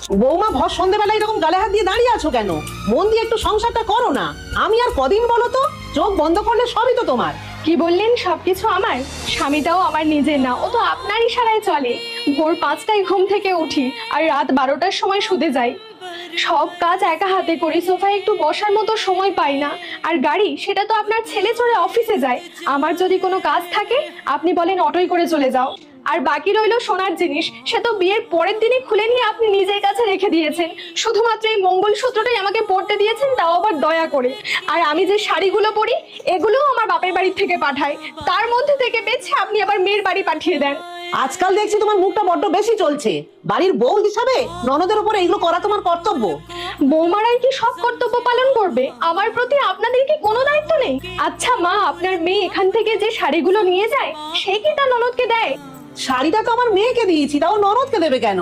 বৌমা ভর সন্ধ্যেবেলায় এরকম গালে হাত দিয়ে দাঁড়িয়ে আছো কেন? মন দিয়ে একটু সংসারটা করো না। আমি আর কদিন বলো তো? চোখ বন্ধ করলে সবই তো তোমার। কি বললেন? সবকিছু আমার? স্বামীটাও আমার নিজের না, ও তো আপনার ইশারায় চলে। ভোর 5টায় ঘুম থেকে উঠি আর রাত 12টার সময় শুতে যাই। সব কাজ একা হাতে করি, সোফায় একটু বসার মতো সময় পাই না। আর গাড়ি, সেটা তো আপনার ছেলে চড়ে অফিসে যায়। আমার যদি কোনো কাজ থাকে আপনি বলেন অটোই করে চলে যাও। আর বাকি রইলো সোনার জিনিস, সে তো বিয়ের পরের দিনই খুলে নিয়ে আপনি নিজের কাছে রেখে দিয়েছেন। শুধুমাত্র এই মঙ্গলসূত্রটাই আমাকে পরতে দিয়েছেন, তাও আবার দয়া করে। আর আমি যে শাড়িগুলো পরি, এগুলোও আমার বাপের বাড়ি থেকে পাঠায়। তার মধ্যে থেকে বেছে আপনি আবার মেয়ের বাড়ি পাঠিয়ে দেন। আজকাল দেখছি তোমার মুখটা বড্ড বেশি চলছে। বাড়ির বউ হিসাবে ননদের উপরে এগুলো করা তোমার কর্তব্য। বৌমারাই কি সব কর্তব্য পালন করবে? আমার প্রতি আপনাদের কি কোনো দায়িত্ব নেই? আচ্ছা মা, আপনার মেয়ে এখান থেকে যে শাড়িগুলো নিয়ে যায়, সে কি তার ননদকে দেয়? শাড়িটা তো আমার মেয়েকে দিয়েছি, তাও ননদকে দেবে কেন?